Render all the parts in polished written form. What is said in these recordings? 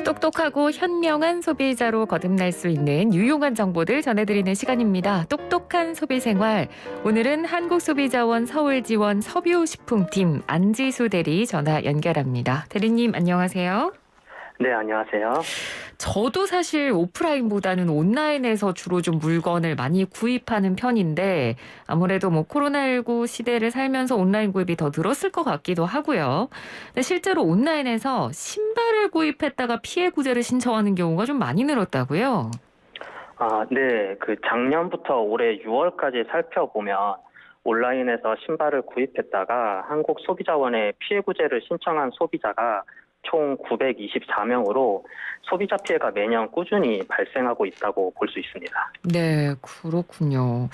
똑똑하고 현명한 소비자로 거듭날 수 있는 유용한 정보들 전해드리는 시간입니다. 똑똑한 소비생활. 오늘은 한국소비자원 서울지원 서뷰식품팀 안지수 대리 전화 연결합니다. 대리님 안녕하세요. 네, 안녕하세요. 저도 사실 오프라인보다는 온라인에서 주로 좀 물건을 많이 구입하는 편인데 아무래도 코로나19 시대를 살면서 온라인 구입이 더 늘었을 것 같기도 하고요. 근데 실제로 온라인에서 신발을 구입했다가 피해 구제를 신청하는 경우가 좀 많이 늘었다고요? 네. 작년부터 올해 6월까지 살펴보면 온라인에서 신발을 구입했다가 한국소비자원에 피해 구제를 신청한 소비자가 총 924명으로 소비자 피해가 매년 꾸준히 발생하고 있다고 볼 수 있습니다. 네, 그렇군요.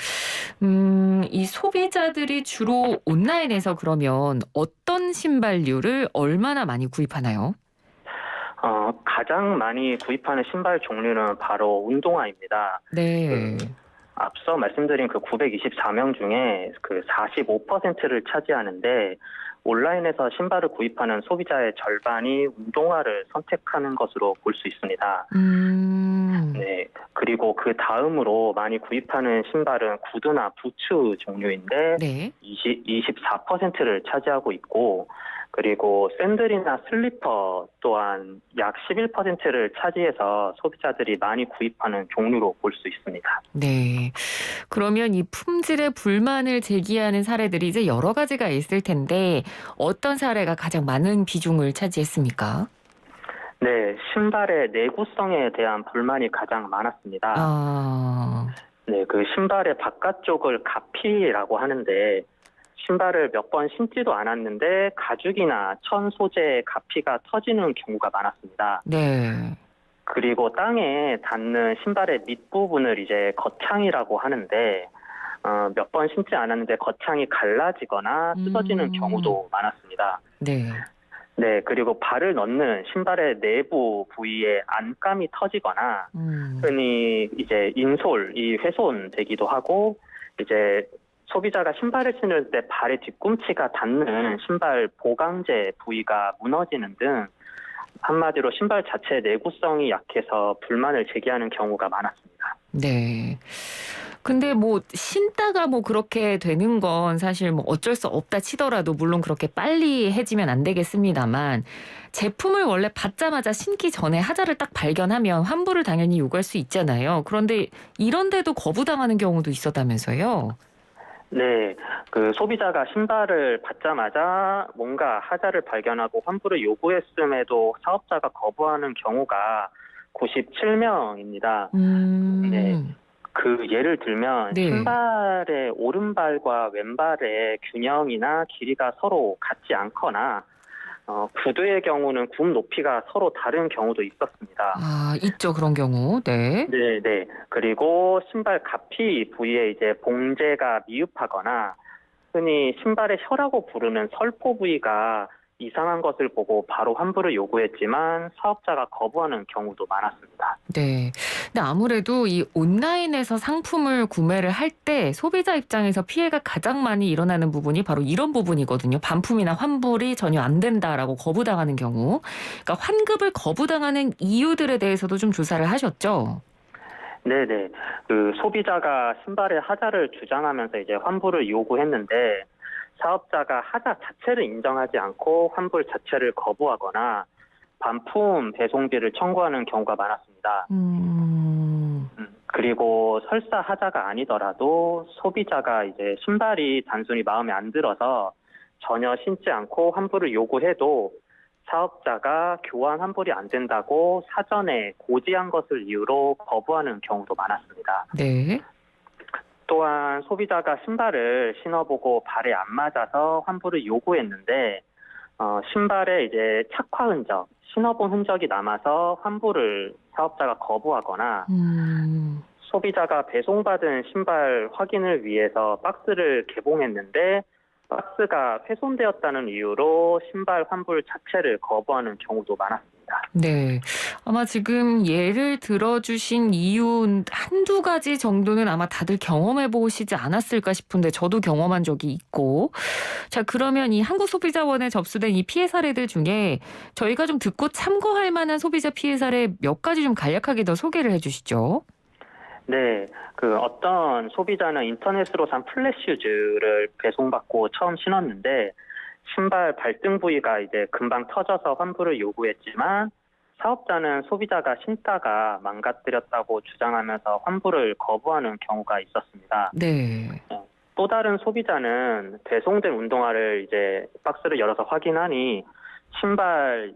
이 소비자들이 주로 온라인에서 그러면 어떤 신발류를 얼마나 많이 구입하나요? 가장 많이 구입하는 신발 종류는 바로 운동화입니다. 네. 앞서 말씀드린 924명 중에 45%를 차지하는데 온라인에서 신발을 구입하는 소비자의 절반이 운동화를 선택하는 것으로 볼 수 있습니다. 네. 그리고 그 다음으로 많이 구입하는 신발은 구두나 부츠 종류인데 네. 24%를 차지하고 있고 그리고 샌들이나 슬리퍼 또한 약 11%를 차지해서 소비자들이 많이 구입하는 종류로 볼 수 있습니다. 네. 그러면 이 품질에 불만을 제기하는 사례들이 이제 여러 가지가 있을 텐데 어떤 사례가 가장 많은 비중을 차지했습니까? 네, 신발의 내구성에 대한 불만이 가장 많았습니다. 네, 신발의 바깥쪽을 가피라고 하는데 신발을 몇 번 신지도 않았는데 가죽이나 천 소재의 가피가 터지는 경우가 많았습니다. 네. 그리고 땅에 닿는 신발의 밑부분을 이제 겉창이라고 하는데 몇 번 신지 않았는데 겉창이 갈라지거나 뜯어지는 경우도 많았습니다. 네. 네, 그리고 발을 넣는 신발의 내부 부위에 안감이 터지거나 흔히 이제 인솔이 훼손되기도 하고 이제 소비자가 신발을 신을 때 발의 뒤꿈치가 닿는 신발 보강재 부위가 무너지는 등 한마디로 신발 자체의 내구성이 약해서 불만을 제기하는 경우가 많았습니다. 네. 근데 신다가 그렇게 되는 건 사실 어쩔 수 없다 치더라도 물론 그렇게 빨리 해지면 안 되겠습니다만 제품을 원래 받자마자 신기 전에 하자를 딱 발견하면 환불을 당연히 요구할 수 있잖아요. 그런데 이런데도 거부당하는 경우도 있었다면서요? 네, 소비자가 신발을 받자마자 뭔가 하자를 발견하고 환불을 요구했음에도 사업자가 거부하는 경우가 97명입니다. 네, 예를 들면 네. 신발의 오른발과 왼발의 균형이나 길이가 서로 같지 않거나 구두의 경우는 굽 높이가 서로 다른 경우도 있었습니다. 있죠. 그런 경우. 네. 네. 그리고 신발 가피 부위에 이제 봉제가 미흡하거나 흔히 신발의 혀라고 부르는 설포 부위가 이상한 것을 보고 바로 환불을 요구했지만 사업자가 거부하는 경우도 많았습니다. 네. 근데 아무래도 이 온라인에서 상품을 구매를 할 때 소비자 입장에서 피해가 가장 많이 일어나는 부분이 바로 이런 부분이거든요. 반품이나 환불이 전혀 안 된다라고 거부당하는 경우. 그러니까 환급을 거부당하는 이유들에 대해서도 좀 조사를 하셨죠? 네네. 소비자가 신발의 하자를 주장하면서 이제 환불을 요구했는데 사업자가 하자 자체를 인정하지 않고 환불 자체를 거부하거나 반품 배송비를 청구하는 경우가 많았습니다. 그리고 설사 하자가 아니더라도 소비자가 이제 신발이 단순히 마음에 안 들어서 전혀 신지 않고 환불을 요구해도 사업자가 교환 환불이 안 된다고 사전에 고지한 것을 이유로 거부하는 경우도 많았습니다. 네. 또한 소비자가 신발을 신어보고 발에 안 맞아서 환불을 요구했는데 신발에 이제 착화 흔적, 신어본 흔적이 남아서 환불을 사업자가 거부하거나 소비자가 배송받은 신발 확인을 위해서 박스를 개봉했는데 박스가 훼손되었다는 이유로 신발 환불 자체를 거부하는 경우도 많았습니다. 네. 아마 지금 예를 들어주신 이유 한두 가지 정도는 아마 다들 경험해 보시지 않았을까 싶은데 저도 경험한 적이 있고. 자, 그러면 이 한국소비자원에 접수된 이 피해 사례들 중에 저희가 좀 듣고 참고할 만한 소비자 피해 사례 몇 가지 좀 간략하게 더 소개를 해 주시죠. 네, 어떤 소비자는 인터넷으로 산 플랫 슈즈를 배송받고 처음 신었는데 신발 발등 부위가 이제 금방 터져서 환불을 요구했지만 사업자는 소비자가 신다가 망가뜨렸다고 주장하면서 환불을 거부하는 경우가 있었습니다. 네. 또 다른 소비자는 배송된 운동화를 이제 박스를 열어서 확인하니 신발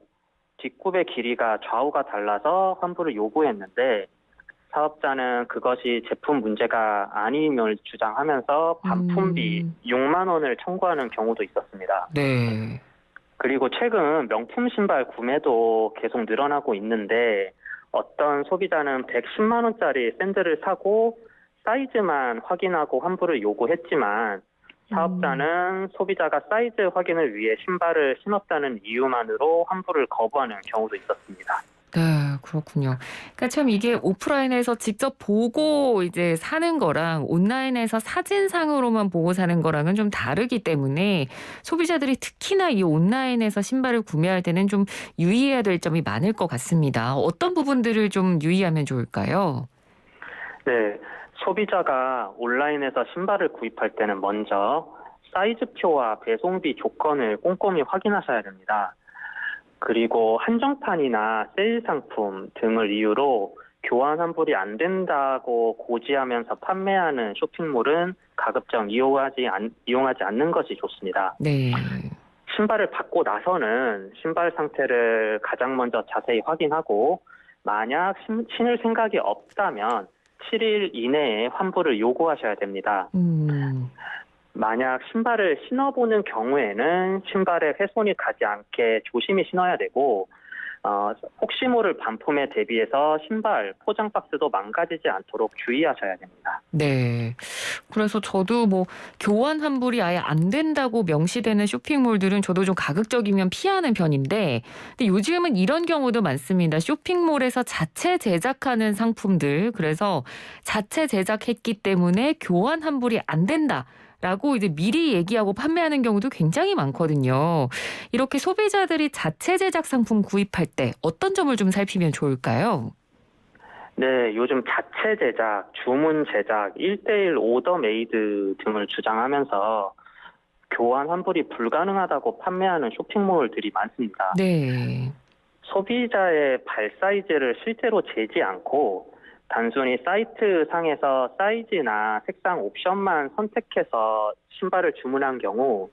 뒷굽의 길이가 좌우가 달라서 환불을 요구했는데 사업자는 그것이 제품 문제가 아님을 주장하면서 반품비 6만 원을 청구하는 경우도 있었습니다. 네. 그리고 최근 명품 신발 구매도 계속 늘어나고 있는데 어떤 소비자는 110만 원짜리 샌들을 사고 사이즈만 확인하고 환불을 요구했지만 사업자는 소비자가 사이즈 확인을 위해 신발을 신었다는 이유만으로 환불을 거부하는 경우도 있었습니다. 네, 그렇군요. 그러니까 참 이게 오프라인에서 직접 보고 이제 사는 거랑 온라인에서 사진상으로만 보고 사는 거랑은 좀 다르기 때문에 소비자들이 특히나 이 온라인에서 신발을 구매할 때는 좀 유의해야 될 점이 많을 것 같습니다. 어떤 부분들을 좀 유의하면 좋을까요? 네, 소비자가 온라인에서 신발을 구입할 때는 먼저 사이즈표와 배송비 조건을 꼼꼼히 확인하셔야 됩니다. 그리고 한정판이나 세일 상품 등을 이유로 교환 환불이 안 된다고 고지하면서 판매하는 쇼핑몰은 가급적 이용하지 않는 것이 좋습니다. 네. 신발을 받고 나서는 신발 상태를 가장 먼저 자세히 확인하고 만약 신을 생각이 없다면 7일 이내에 환불을 요구하셔야 됩니다. 만약 신발을 신어보는 경우에는 신발에 훼손이 가지 않게 조심히 신어야 되고 혹시 모를 반품에 대비해서 신발 포장 박스도 망가지지 않도록 주의하셔야 됩니다. 네. 그래서 저도 뭐 교환 환불이 아예 안 된다고 명시되는 쇼핑몰들은 저도 좀 가급적이면 피하는 편인데 근데 요즘은 이런 경우도 많습니다. 쇼핑몰에서 자체 제작하는 상품들 그래서 자체 제작했기 때문에 교환 환불이 안 된다. 라고 이제 미리 얘기하고 판매하는 경우도 굉장히 많거든요. 이렇게 소비자들이 자체 제작 상품 구입할 때 어떤 점을 좀 살피면 좋을까요? 네, 요즘 자체 제작, 주문 제작, 1:1 오더 메이드 등을 주장하면서 교환 환불이 불가능하다고 판매하는 쇼핑몰들이 많습니다. 네. 소비자의 발 사이즈를 실제로 재지 않고 단순히 사이트 상에서 사이즈나 색상 옵션만 선택해서 신발을 주문한 경우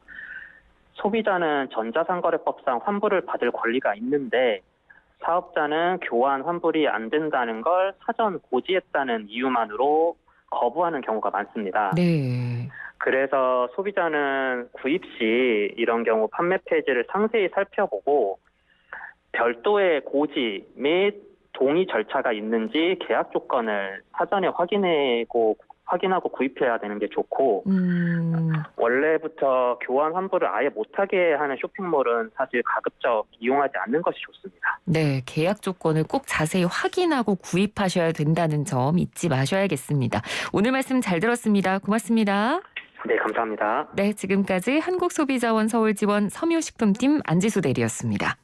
소비자는 전자상거래법상 환불을 받을 권리가 있는데 사업자는 교환 환불이 안 된다는 걸 사전 고지했다는 이유만으로 거부하는 경우가 많습니다. 네. 그래서 소비자는 구입 시 이런 경우 판매 페이지를 상세히 살펴보고 별도의 고지 및 동의 절차가 있는지 계약 조건을 사전에 확인하고 구입해야 되는 게 좋고 원래부터 교환 환불을 아예 못하게 하는 쇼핑몰은 사실 가급적 이용하지 않는 것이 좋습니다. 네, 계약 조건을 꼭 자세히 확인하고 구입하셔야 된다는 점 잊지 마셔야겠습니다. 오늘 말씀 잘 들었습니다. 고맙습니다. 네, 감사합니다. 네, 지금까지 한국소비자원 서울지원 섬유식품팀 안지수 대리였습니다.